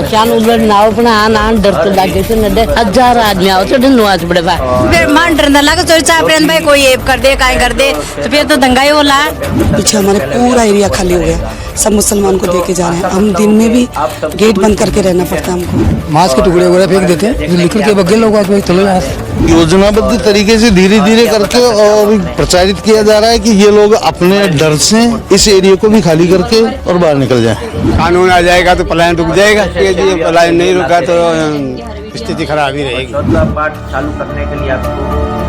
चान उधर नाव पण आन डरतो लागे से नडे 1000 आदमी आओ तो नुआज बड़े बा फिर मान डरने लगा तो चापरेन भाई कोई एप कर दे काहे कर दे तो फिर तो दंगा ही होला। पीछे हमारे पूरा एरिया खाली हो गया, सब मुसलमान को देके जा रहे हैं। हम दिन में भी गेट बंद करके रहना पड़ता है हमको। मांस के टुकड़े वगैरह फेंक देते हैं, लिखकर के बगल लोग आके चलो यहाँ से। योजनाबद्ध तरीके से धीरे धीरे करके और प्रचारित किया जा रहा है कि ये लोग अपने डर से इस एरिया को भी खाली करके और बाहर निकल जाएं। कानून आ जाएगा तो पलायन रुक जाएगा, पलायन नहीं रुका तो स्थिति खराब ही रहेगी। चौथा पार्ट चालू करने के लिए आपको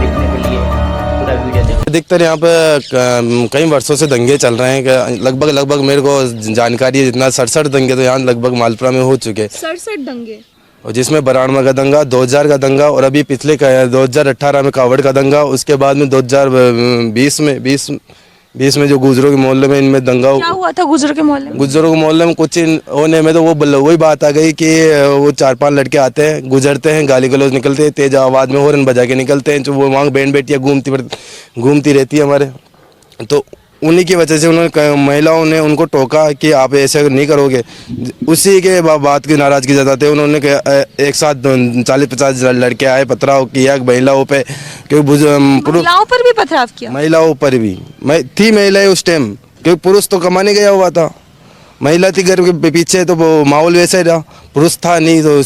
देखने के लिए पूरा वीडियो देखिए। अधिकतर यहाँ पे कई वर्षों से दंगे चल रहे हैं कि लगभग मेरे को जानकारी है जितना 67 दंगे तो यहाँ लगभग मालपुरा में हो चुके हैं। 67 दंगे, और जिसमें बराणमा का दंगा, 2000 का दंगा और अभी पिछले 2018 में कावड़ का दंगा, उसके बाद में 2020 में जो गुजरों के मोहल्ले में इनमें दंगा क्या हुआ था गुजरों के मोहल्ले में? गुजरों के मोहल्ले में कुछ होने में तो वही बात आ गई कि वो 4-5 लड़के आते हैं, गुजरते हैं, गाली गलौज निकलते हैं, तेज आवाज़ में हॉर्न बजा के निकलते हैं, जो वो वहाँ बैंड बेटियाँ घूमती रहती है हमारे। तो उन्हीं की वजह से उन्होंने महिलाओं ने उनको टोका कि आप ऐसे नहीं करोगे। उसी के बात की नाराज़गी जताते उन्होंने एक साथ 40-50 लड़के आए, पथराव किया महिलाओं पे, क्योंकि महिलाओं पर भी पथराव किया। महिलाओं पर भी थी महिलाएं उस टाइम, क्योंकि पुरुष तो कमाने गया हुआ था, महिला थी घर के पीछे, तो वो माहौल वैसे ही रहा, पुरुष था नहीं, तो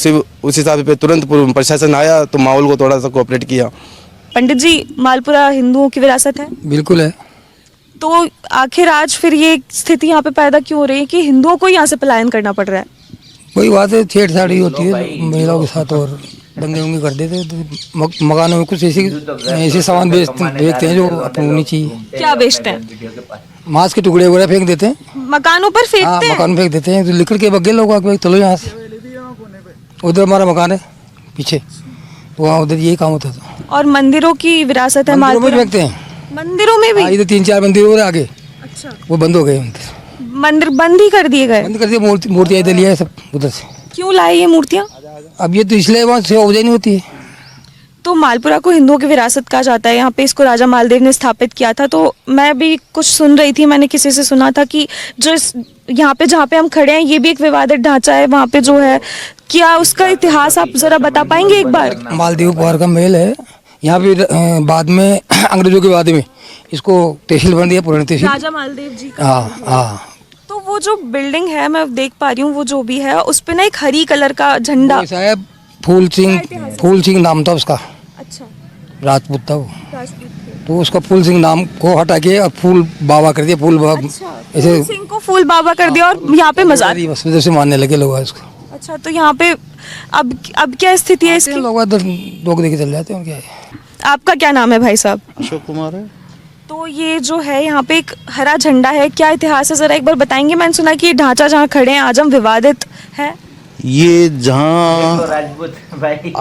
उस हिसाब से तुरंत प्रशासन आया तो माहौल को थोड़ा सा कोऑपरेट किया। पंडित जी, मालपुरा हिंदुओं की विरासत है? बिल्कुल है। तो आखिर आज फिर ये स्थिति यहाँ पे पैदा क्यों हो रही है कि हिंदुओं को यहाँ से पलायन करना पड़ रहा है? वही बात है, छेड़छाड़ी होती है महिलाओं के साथ और दंगे उंगे कर देते, तो मकानों में कुछ ऐसे सामान बेचते हैं जो अपने होनी चाहिए। क्या बेचते हैं? मांस के टुकड़े वगैरह फेंक देते हैं, मकानों पर फेंकते हैं? मकान फेंक देते हैं, तो लिखकर के बगल लोग आके चलो यहाँ से। उधर हमारा मकान है पीछे, तो वहाँ उधर यही काम होता था। और मंदिरों की विरासत है मालपुरा? फेंकते हैं मंदिरों में भी? इधर 3-4 मंदिर हो रहे आगे। अच्छा, वो बंद हो गए, मंदिर बंद ही कर दिए गए? बंद कर दिए, मूर्तियाँ इधर लिया है सब उधर से। क्यों लाई ये मूर्तियाँ? अब ये तो इसलिए वहाँ से उपज नहीं होती है। तो मालपुरा को हिंदुओं की विरासत कहा जाता है, यहाँ पे इसको राजा मालदेव ने स्थापित किया था। तो मैं भी कुछ सुन रही थी, मैंने किसी से सुना था कि जो यहाँ पे जहाँ पे हम खड़े हैं ये भी एक विवादित ढांचा है वहाँ पे जो है, क्या उसका इतिहास आप जरा बता पाएंगे एक बार? मालदेव कुमार का महल है यहाँ पे, बाद में अंग्रेजों के बाद में इसको तहसील बन दिया, पुरानी तहसील, राजा मालदेव जी का। हाँ। तो वो जो बिल्डिंग है मैं देख पा रही हूँ, वो जो भी है उस पे ना एक हरी कलर का झंडा, ऐसा है, फूल सिंह नाम था उसका। अच्छा, राजपूत था वो, राजपूत थे। तो उसका फूल सिंह नाम को हटा के अब फूल बाबा कर दिया। फूल बाबा ऐसे फूल सिंह को फूल बाबा कर दिया और यहाँ पे मजार से मानने लगे लोग इसको। अच्छा, तो यहाँ पे अब क्या स्थिति है इसकी? लोग देखे चल जाते हैं, क्या है। आपका क्या नाम है भाई साहब? अशोक कुमार है। तो ये जो है यहाँ पे एक हरा झंडा है, क्या इतिहास है जरा एक बार बताएंगे? मैंने सुना कि ये ढांचा जहाँ खड़े हैं आज हम विवादित है। ये जहाँ राजपूत भाई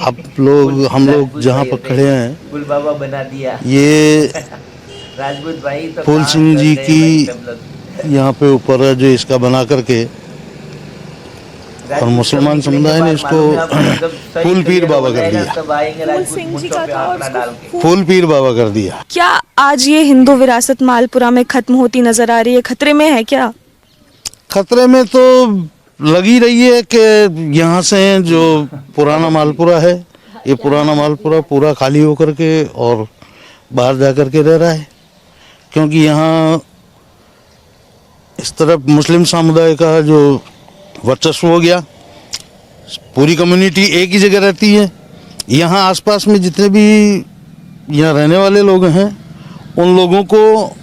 हम लोग जहाँ पर खड़े हैं, फूल बाबा बना दिया ये राजपूत भाई। तो फूल सिंह जी की यहाँ पे ऊपर है जो इसका बना करके, और मुसलमान समुदाय ने इसको फूल पीर बाबा कर दिया। फूल सिंह जी का था और फूल पीर बाबा कर दिया। क्या आज ये हिंदू विरासत मालपुरा में खत्म होती नजर आ रही है? खतरे में है क्या? खतरे में तो लगी रही है कि यहाँ से जो पुराना मालपुरा है, ये पुराना मालपुरा पूरा खाली होकर के और बाहर जा कर के रह रहा है, क्योंकि यहाँ इस तरफ मुस्लिम समुदाय का जो वर्चस्व हो गया, पूरी कम्युनिटी एक ही जगह रहती है। यहाँ आसपास में जितने भी यहाँ रहने वाले लोग हैं, उन लोगों को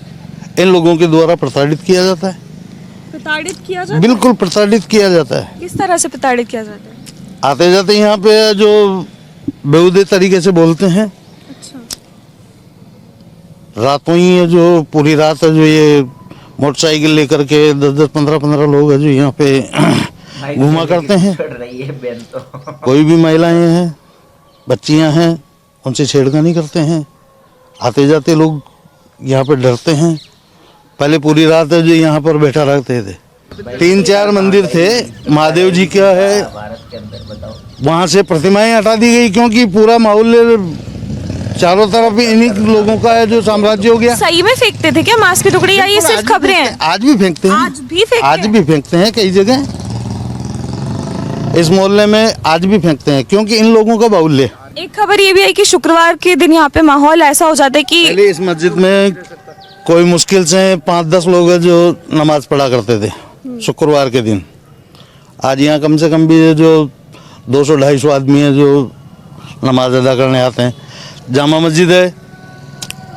इन लोगों के द्वारा प्रताड़ित किया जाता है। प्रताड़ित किया जाता है? बिल्कुल प्रताड़ित किया जाता है। किस तरह से प्रताड़ित किया जाता है? आते जाते यहाँ पे जो बेहुदे तरीके से बोलते हैं। अच्छा, रातों ही जो पूरी रात है जो ये मोटरसाइकिल लेकर के 10-10, 15-15 लोग हैं जो यहाँ पे घूमा करते हैं। कोई भी महिलाएं हैं, बच्चियां हैं, उनसे छेड़खानी करते हैं। आते जाते लोग यहाँ पे डरते हैं। पहले पूरी रात जो यहाँ पर बैठा रहते थे। 3-4 मंदिर थे, महादेव जी का है, वहाँ से प्रतिमाएं हटा दी गई, क्योंकि पूरा माहौल चारों तरफ इन्हीं लोगों का है जो साम्राज्य हो गया। सही में फेंकते थे क्या मांस के टुकड़े, या ये सिर्फ खबरें हैं? आज भी फेंकते हैं, आज भी फेंकते हैं कई जगह। इस मोहल्ले में आज भी फेंकते हैं, क्योंकि इन लोगों का बाहुल्य। एक खबर ये भी है कि शुक्रवार के दिन यहाँ पे माहौल ऐसा हो जाता है कि पहले इस मस्जिद में कोई मुश्किल से 5-10 लोग हैं जो नमाज पढ़ा करते थे शुक्रवार के दिन। आज यहाँ कम से कम भी जो 200-250 आदमी हैं जो नमाज अदा करने आते हैं। जामा मस्जिद है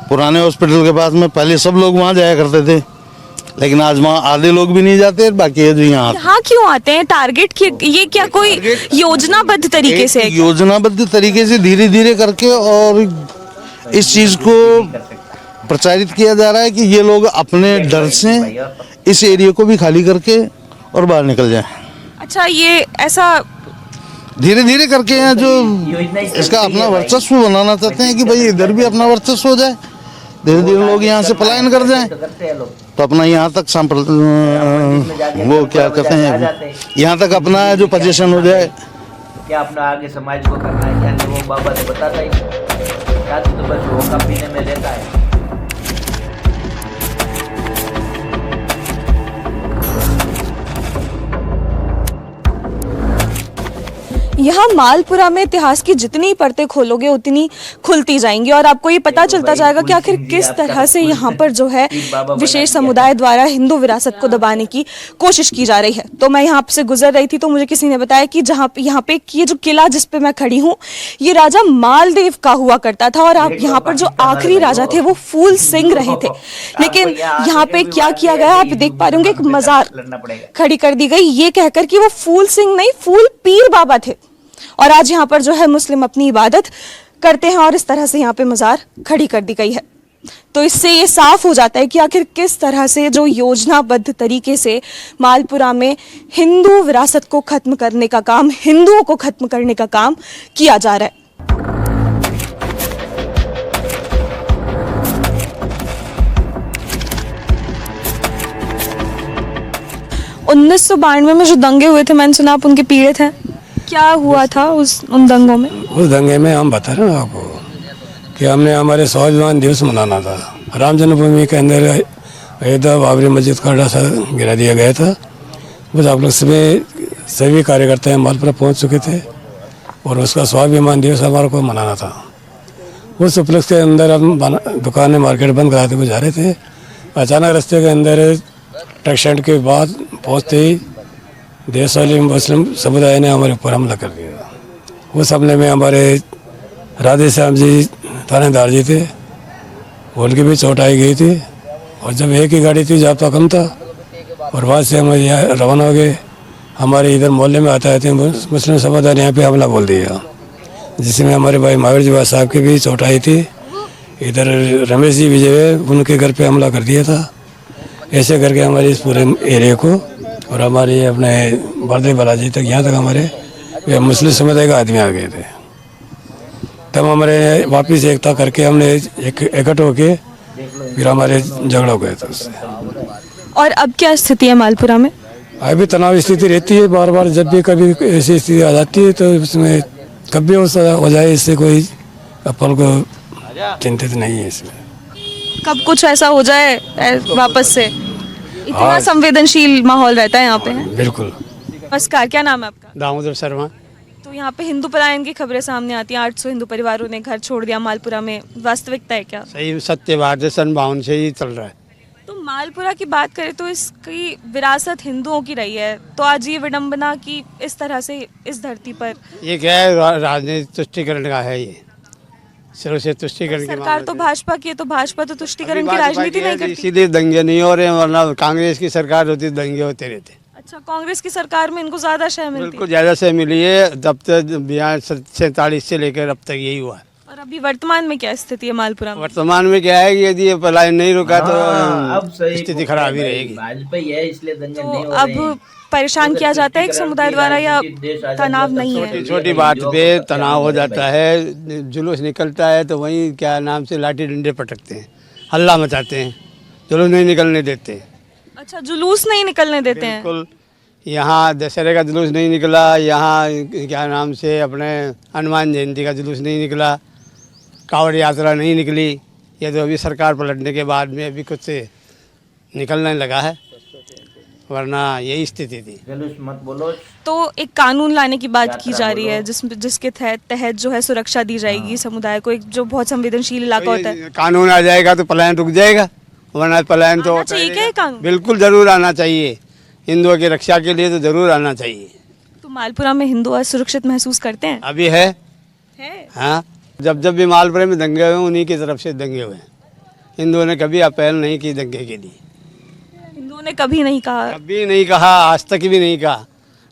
पुराने हॉस्पिटल के पास में, पहले सब लोग वहाँ जाया करते थे, लेकिन आज वहाँ आधे लोग भी नहीं जाते, बाकी है जो यहाँ क्यों आते हैं? टारगेट ये क्या कोई योजनाबद्ध तरीके से? योजनाबद्ध तरीके से धीरे धीरे करके और इस चीज को प्रचारित किया जा रहा है कि ये लोग अपने डर से इस एरिया को भी खाली करके और बाहर निकल जाएं। अच्छा, ये ऐसा धीरे धीरे करके हैं जो इसका अपना वर्चस्व बनाना चाहते हैं कि भाई इधर भी अपना वर्चस्व हो जाए, धीरे धीरे लोग यहाँ से पलायन कर जाएं, तो अपना यहाँ तक वो क्या कहते हैं, यहाँ तक अपना जो पोजीशन हो जाए। क्या अपना आगे समाज को करना है, क्या वो बाबा तो बताता ही नहीं, या तो बस धोखा पीने में रहता है। यहाँ मालपुरा में इतिहास की जितनी परतें खोलोगे उतनी खुलती जाएंगी और आपको ये पता चलता जाएगा कि आखिर किस तरह से यहाँ पर जो है विशेष समुदाय द्वारा हिंदू विरासत को दबाने की कोशिश की जा रही है। तो मैं यहाँ से गुजर रही थी तो मुझे किसी ने बताया कि यहाँ पे ये जो किला जिस पे मैं खड़ी हूँ ये राजा मालदेव का हुआ करता था और आप यहाँ पर जो आखिरी राजा थे वो फूल सिंह रहे थे। लेकिन यहाँ पे क्या किया गया आप देख पा रहे होंगे, एक मजार खड़ी कर दी गई ये कहकर कि वो फूल सिंह नहीं फूल पीर बाबा थे और आज यहाँ पर जो है मुस्लिम अपनी इबादत करते हैं और इस तरह से यहाँ पे मजार खड़ी कर दी गई है। तो इससे ये साफ हो जाता है कि आखिर किस तरह से जो योजनाबद्ध तरीके से मालपुरा में हिंदू विरासत को खत्म करने का काम, हिंदुओं को खत्म करने का काम किया जा रहा है। 1992 में जो दंगे हुए थे मैंने सुना आप उनके पीड़ित हैं, क्या हुआ था उन दंगों में? उस दंगे में हम बता रहे हैं आपको कि हमने हमारे स्वाभिमान दिवस मनाना था। राम जन्मभूमि के अंदर अयोध्या बाबरी मस्जिद का अड्डा गिरा दिया गया था। बस आप लोग सभी कार्यकर्ता हैं मालपुरा पहुंच चुके थे और उसका स्वाभिमान दिवस हमारे को मनाना था। उस उपलक्ष्य के अंदर हम दुकानें मार्केट बंद कराते हुए जा रहे थे। अचानक रास्ते के अंदर ट्रक स्टैंड के बाद पहुँचते ही देश वाले मुस्लिम समुदाय ने हमारे ऊपर हमला कर दिया। उस हमले में हमारे राधे श्याम जी थानेदार जी थे, उनकी भी चोट आई गई थी और जब एक ही गाड़ी थी जाब्ता कम था और वहाँ से हम यहाँ रवाना हो गए। हमारे इधर मोहल्ले में आता थे मुस्लिम समुदाय ने यहाँ पे हमला बोल दिया, जिसमें हमारे भाई महावीर जी साहब की भी चोट आई थी। इधर रमेश जी विजय उनके घर पे हमला कर दिया था। ऐसे करके हमारे इस पूरे एरिया को और हमारे अपने बर्दे बालाजी तक यहाँ तक हमारे मुस्लिम समुदाय के आदमी आ गए थे। तब हमारे वापस एकता करके हमने इकट्ठ होके फिर हमारे झगड़ा हो गया था उससे। और अब क्या स्थिति है मालपुरा में? अभी तनाव स्थिति रहती है, बार बार जब भी कभी ऐसी स्थिति आ जाती है तो उसमें कभी हो जाए, इससे कोई अपन को चिंतित नहीं है इसमें। कब कुछ ऐसा हो जाए वापस से, इतना संवेदनशील माहौल रहता है यहाँ पे। बिल्कुल। नमस्कार, क्या नाम है आपका? दामोदर शर्मा। तो यहाँ पे हिंदू पलायन की खबरें सामने आती हैं, 800 हिंदू परिवारों ने घर छोड़ दिया मालपुरा में, वास्तविकता है क्या? सही सत्य बात है, सन 52 से ही चल रहा है। तो मालपुरा की बात करें तो इसकी विरासत हिंदुओं की रही है, तो आज ये विडंबना की इस तरह से इस धरती पर ये क्या है, राजनीतिक तुष्टिकरण का है ये, सिर्फ से तुष्टिकरण। सरकार तो भाजपा की है, तो भाजपा तो तुष्टिकरण की राजनीति नहीं करती। इसीलिए दंगे नहीं हो रहे, वरना कांग्रेस की सरकार होती दंगे होते रहते। अच्छा, कांग्रेस की सरकार में इनको ज्यादा शय मिलती है? बिल्कुल ज्यादा शय मिली है, तब तक 47 से लेकर अब तक यही हुआ है। और अभी वर्तमान में क्या स्थिति है मालपुरा में? वर्तमान में क्या है कि यदि ये पलायन नहीं रुका तो अब स्थिति खराब ही रहेगी। भाजपा ही है इसलिए दंगे नहीं हो तो रहे हैं। अब परेशान किया जाता है एक समुदाय द्वारा या तनाव नहीं है? छोटी छोटी बात पे तनाव हो जाता है, जुलूस निकलता है तो वहीं क्या नाम से लाठी डंडे पटकते हैं, हल्ला मचाते हैं, जुलूस नहीं निकलने देते। अच्छा, जुलूस नहीं निकलने देते हैं? बिल्कुल। यहाँ दशहरे का जुलूस नहीं निकला, यहाँ क्या नाम से अपने हनुमान जयंती का जुलूस नहीं निकला, कांवड़ यात्रा नहीं निकली। ये तो अभी सरकार पलटने के बाद में अभी कुछ निकलने लगा है, वरना यही स्थिति थी। जलूस मत बोलो। तो एक कानून लाने की बात की जा रही है जिसके तहत जो है सुरक्षा दी जाएगी समुदाय को, एक जो बहुत संवेदनशील इलाका होता है। कानून आ जाएगा तो पलायन रुक जाएगा, वरना पलायन तो आना चाहिए क्या ये कानून? बिल्कुल जरूर आना चाहिए, हिंदुओं की रक्षा के लिए तो जरूर आना चाहिए। तो मालपुरा में हिंदू असुरक्षित महसूस करते हैं? अभी है? हाँ, जब भी मालपुरे में दंगे हुए उन्हीं की तरफ से दंगे हुए हैं। हिंदुओं ने कभी अपील नहीं की दंगे के लिए, हिंदुओं ने कभी नहीं कहा? कभी नहीं कहा, आज तक भी नहीं कहा।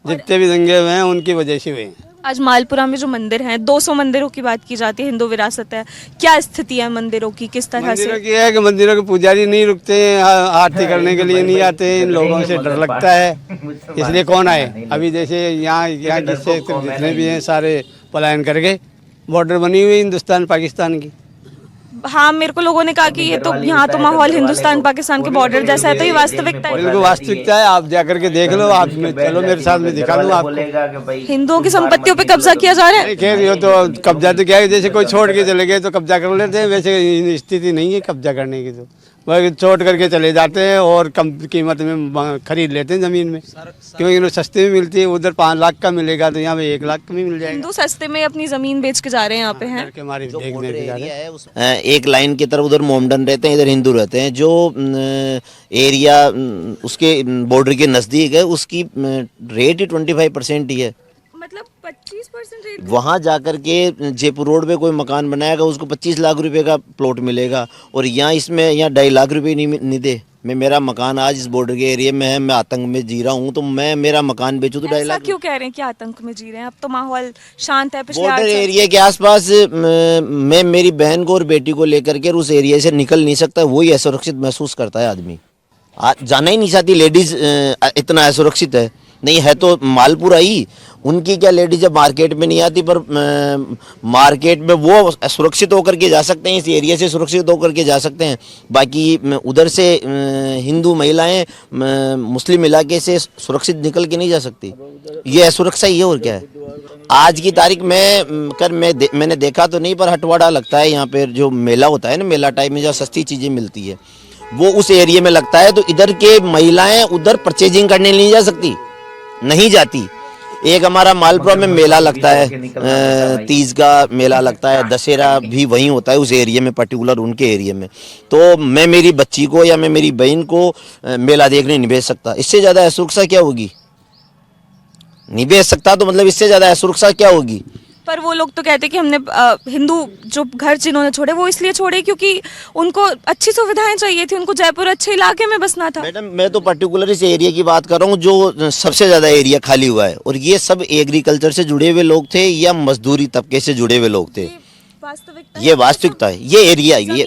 जितने भी दंगे हुए हैं उनकी वजह से हुए हैं। आज मालपुरा में जो मंदिर हैं, 200 मंदिरों की बात की जाती है, हिंदू विरासत है, क्या स्थिति है मंदिरों की, किस तरह से? मंदिरों की है कि मंदिरों के पुजारी नहीं रुकते हैं, आरती करने के लिए नहीं आते, इन लोगों से डर लगता है, इसलिए कौन आए। अभी जैसे यहाँ जितने भी हैं सारे पलायन करके, बॉर्डर बनी हुई हिंदुस्तान पाकिस्तान की। हाँ, मेरे को लोगों ने कहा कि ये तो यहाँ तो माहौल हिंदुस्तान पाकिस्तान के बॉर्डर जैसा है, तो ये वास्तविकता है? बिल्कुल वास्तविकता है, आप जा करके देख लो, आप चलो मेरे साथ में दिखा दूँ आपको। हिंदुओं की संपत्तियों पे कब्जा किया जा रहा है? खैर ये तो कब्जा तो क्या है, जैसे कोई छोड़ के चले गए तो कब्जा कर लेते हैं, वैसे स्थिति नहीं है कब्जा करने की, तो वह छोड़ करके चले जाते हैं और कम कीमत में खरीद लेते हैं ज़मीन में, क्योंकि इन्हें सस्ते में मिलती है। उधर 5 लाख का मिलेगा तो यहाँ पे 1 लाख का भी मिल जाएगा। हिंदू सस्ते में अपनी ज़मीन बेच के जा रहे हैं यहाँ पे हैं। एक लाइन की तरफ उधर मोमडन रहते हैं, इधर हिंदू रहते हैं। जो एरिया उसके बॉर्डर के नज़दीक है उसकी रेट ही 25% ही है। मतलब 25% रेट? वहाँ जाकर के जयपुर रोड पे कोई मकान बनाएगा उसको 25 लाख रुपए का प्लॉट मिलेगा, और यहाँ इसमें 2.5 लाख रुपए नहीं दे। मैं मेरा मकान आज इस बॉर्डर के एरिया में है, मैं आतंक में जी रहा हूँ, तो मैं मेरा मकान बेचूँ तो 2.5 लाख। क्यों कह रहे हैं कि आतंक में जी रहे हैं? अब तो माहौल शांत है। बॉर्डर एरिया के आसपास मैं मेरी बहन को और बेटी को लेकर के उस एरिया से निकल नहीं सकता, वही असुरक्षित महसूस करता है आदमी। जाना ही नहीं चाहती लेडीज, इतना असुरक्षित है। नहीं है तो मालपुरा ही, उनकी क्या लेडीज जब मार्केट में नहीं आती, पर मार्केट में वो सुरक्षित होकर के जा सकते हैं, इस एरिया से सुरक्षित होकर के जा सकते हैं। बाकी उधर से हिंदू महिलाएं मुस्लिम इलाके से सुरक्षित निकल के नहीं जा सकती, ये असुरक्षा ही है और क्या है। आज की तारीख में मैंने देखा तो नहीं, पर हटवाड़ा लगता है यहाँ पे, जो मेला होता है ना, मेला टाइप में जहाँ सस्ती चीज़ें मिलती है वो उस एरिया में लगता है, तो इधर के महिलाएं उधर परचेजिंग करने नहीं जा सकती, नहीं जाती। एक हमारा मालपुरा में मेला लगता है, तीज का मेला लगता है, दशहरा भी वहीं होता है उस एरिया में, पर्टिकुलर उनके एरिया में। तो मैं मेरी बच्ची को या मैं मेरी बहन को मेला देखने नहीं भेज सकता, इससे ज़्यादा असुरक्षा क्या होगी? नहीं भेज सकता, तो मतलब इससे ज़्यादा असुरक्षा क्या होगी? पर वो लोग तो कहते हैं कि हमने हिंदू जो घर जिन्होंने छोड़े वो इसलिए छोड़े क्योंकि उनको अच्छी सुविधाएं चाहिए थी, उनको जयपुर अच्छे इलाके में बसना था। मैडम मैं तो पर्टिकुलर इस एरिया की बात कर रहा हूँ जो सबसे ज़्यादा एरिया खाली हुआ है, और ये सब एग्रीकल्चर से जुड़े हुए लोग थे या मजदूरी तबके से जुड़े हुए लोग थे। ये वास्तविकता है, ये एरिया ये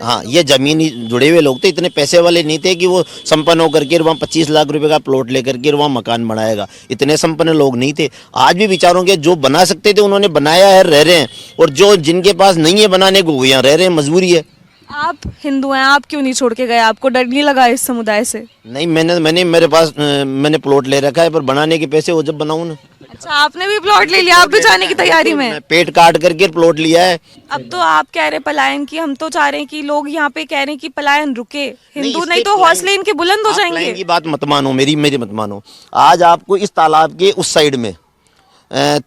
हाँ, ये जमीनी जुड़े हुए लोग थे, इतने पैसे वाले नहीं थे कि वो संपन्न होकर के वहाँ 25 लाख रुपए का प्लॉट लेकर के वहाँ मकान बनाएगा, इतने संपन्न लोग नहीं थे। आज भी विचारों के जो बना सकते थे उन्होंने बनाया है, रह रहे हैं, और जो जिनके पास नहीं है बनाने को वो यहाँ रह रहे हैं, मजबूरी है। आप हिंदू हैं, आप क्यों नहीं छोड़ के गए? आपको डर नहीं लगा इस समुदाय से? नहीं, मैंने प्लॉट ले रखा है, पर बनाने के पैसे वो जब बनाऊँ ना। अच्छा, आपने भी प्लॉट ले लिया? आप भी जाने की तैयारी में? पेट काट करके प्लॉट लिया है। अब तो आप कह रहे पलायन की, हम तो चाह रहे हैं कि लोग यहाँ पे कह रहे हैं कि पलायन रुके, हिंदू नहीं तो हौसले इनके बुलंद हो जाएंगे। की बात मत मानो, मेरी मत मानो। आज आपको इस तालाब के उस साइड में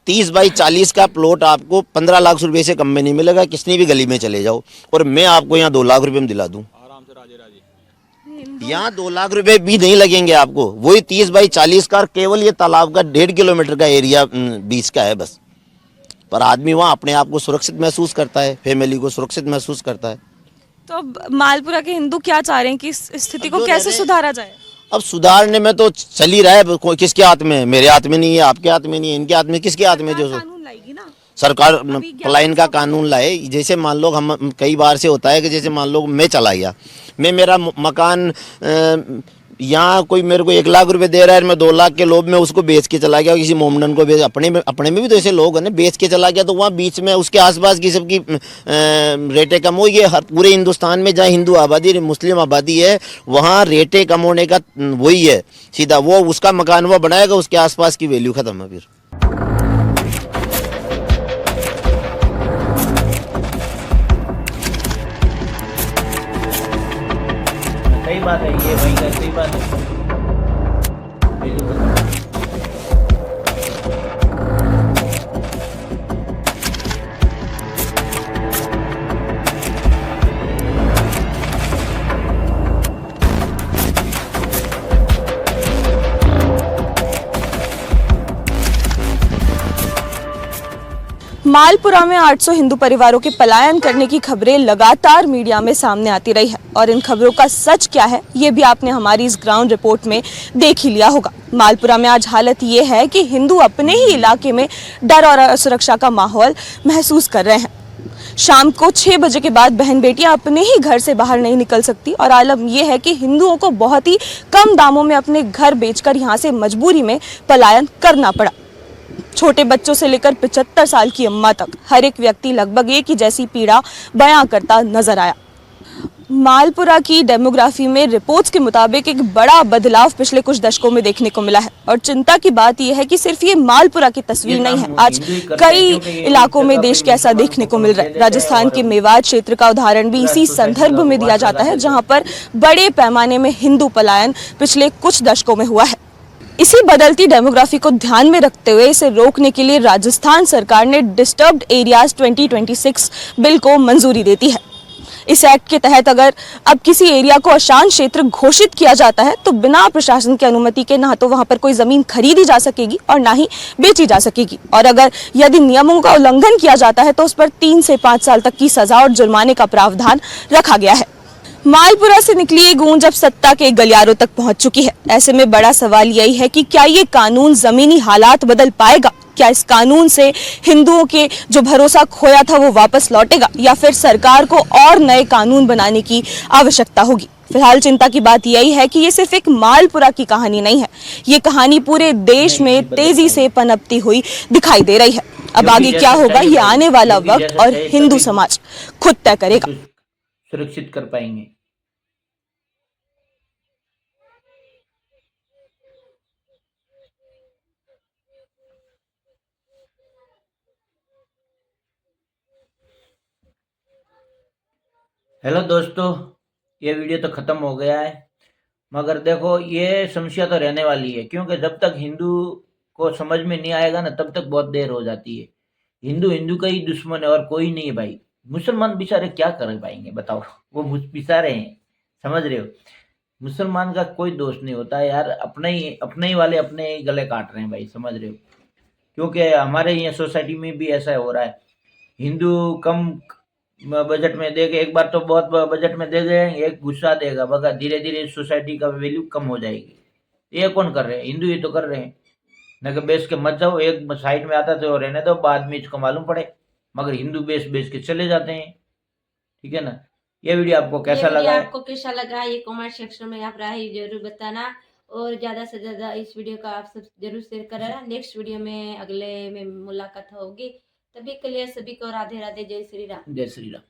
30 बाई 40 का प्लॉट आपको 15 लाख रुपए से कम में नहीं मिलेगा, किसी भी गली में चले जाओ, और मैं आपको यहाँ 2 लाख रुपए में दिला दूँ। यहाँ 2 लाख रुपए भी नहीं लगेंगे आपको, वही 30 बाई 40 का, केवल ये तालाब का 1.5 किलोमीटर का एरिया बीच का है बस। पर आदमी वहाँ अपने आप को सुरक्षित महसूस करता है, फैमिली को सुरक्षित महसूस करता है। तो अब मालपुरा के हिंदू क्या चाह रहे हैं कि इस स्थिति को कैसे सुधारा जाए? अब सुधारने में तो चल ही रहा है, किसके हाथ में है? मेरे हाथ में नहीं है, आपके हाथ में नहीं है, इनके हाथ में, किसके हाथ में? जो सरकार पलायन का कानून लाए। जैसे मान लो हम कई बार से होता है कि जैसे मान लो मैं चला गया, मैं मेरा मकान यहाँ कोई मेरे को 1 लाख रुपए दे रहा है, मैं 2 लाख के लोभ में उसको बेच के चला गया, किसी मोमडन को बेच, अपने में भी तो ऐसे लोग हैं ना, बेच के चला गया, तो वहाँ बीच में उसके आसपास की सबकी रेटें कम हो। ये हर पूरे हिंदुस्तान में जहाँ हिंदू आबादी मुस्लिम आबादी है वहाँ रेटें कम होने का वही है सीधा, वो उसका मकान वो बनाएगा, उसके आसपास की वैल्यू खत्म है। फिर सही बात है, ये वही का सही बात है। मालपुरा में 800 हिंदू परिवारों के पलायन करने की खबरें लगातार मीडिया में सामने आती रही है और इन खबरों का सच क्या है ये भी आपने हमारी इस ग्राउंड रिपोर्ट में देख ही लिया होगा। मालपुरा में आज हालत ये है कि हिंदू अपने ही इलाके में डर और असुरक्षा का माहौल महसूस कर रहे हैं। शाम को 6 बजे के बाद बहन बेटियां अपने ही घर से बाहर नहीं निकल सकती और आलम यह है कि हिंदुओं को बहुत ही कम दामों में अपने घर बेचकर यहां से मजबूरी में पलायन करना पड़ा। छोटे बच्चों से लेकर 75 साल की अम्मा तक हर एक व्यक्ति लगभग एक ही जैसी पीड़ा बयां करता नजर आया। मालपुरा की डेमोग्राफी में रिपोर्ट्स के मुताबिक एक बड़ा बदलाव पिछले कुछ दशकों में देखने को मिला है और चिंता की बात यह है कि सिर्फ ये मालपुरा की तस्वीर नहीं है, आज कई इलाकों में देश के ऐसा देखने को मिल रहा है। राजस्थान के मेवात क्षेत्र का उदाहरण भी इसी संदर्भ में दिया जाता है, जहां पर बड़े पैमाने में हिंदू पलायन पिछले कुछ दशकों में हुआ है। इसी बदलती डेमोग्राफी को ध्यान में रखते हुए इसे रोकने के लिए राजस्थान सरकार ने डिस्टर्ब्ड एरियाज 2026 बिल को मंजूरी देती है। इस एक्ट के तहत अगर अब किसी एरिया को अशांत क्षेत्र घोषित किया जाता है तो बिना प्रशासन की अनुमति के ना तो वहां पर कोई जमीन खरीदी जा सकेगी और ना ही बेची जा सकेगी, और अगर यदि नियमों का उल्लंघन किया जाता है तो उस पर 3 से 5 साल तक की सजा और जुर्माने का प्रावधान रखा गया है। मालपुरा से निकली ये गूंज अब सत्ता के गलियारों तक पहुंच चुकी है। ऐसे में बड़ा सवाल यही है कि क्या ये कानून जमीनी हालात बदल पाएगा? क्या इस कानून से हिंदुओं के जो भरोसा खोया था वो वापस लौटेगा या फिर सरकार को और नए कानून बनाने की आवश्यकता होगी? फिलहाल चिंता की बात यही है कि ये सिर्फ एक मालपुरा की कहानी नहीं है, ये कहानी पूरे देश में तेजी से पनपती हुई दिखाई दे रही है। अब आगे क्या होगा ये आने वाला वक्त और हिंदू समाज खुद तय करेगा। सुरक्षित कर पाएंगे। हेलो दोस्तों, ये वीडियो तो खत्म हो गया है, मगर देखो ये समस्या तो रहने वाली है, क्योंकि जब तक हिंदू को समझ में नहीं आएगा ना तब तक बहुत देर हो जाती है। हिंदू हिंदू का ही दुश्मन है और कोई नहीं है भाई। मुसलमान बेचारे क्या कर पाएंगे बताओ, वो बेचारे हैं, समझ रहे हो। मुसलमान का कोई दोष नहीं होता है यार, अपने ही वाले अपने ही गले काट रहे हैं भाई, समझ रहे हो। क्योंकि हमारे यहाँ सोसाइटी में भी ऐसा हो रहा है, हिंदू कम बजट में देगा, एक बार तो बहुत बजट में दे देंगे, एक गुस्सा देगा, बगा धीरे धीरे सोसाइटी का वैल्यू कम हो जाएगी। ये कौन कर रहे हैं? हिंदू ही तो कर रहे हैं। न कि बेच के मत जाओ, एक साइड में आता तो रहने दो, बाद में इसको मालूम पड़े, मगर हिंदू बेच के चले जाते हैं। ठीक है ना। ये वीडियो आपको कैसा लगा? आपको कैसा लगा ये कमेंट सेक्शन में आप राय जरूर बताना, और ज्यादा से ज्यादा इस वीडियो का आप सब जरूर शेयर करना। नेक्स्ट वीडियो में अगले में मुलाकात होगी, तभी के लिए सभी को राधे राधे, जय श्री राम। जय श्री राम।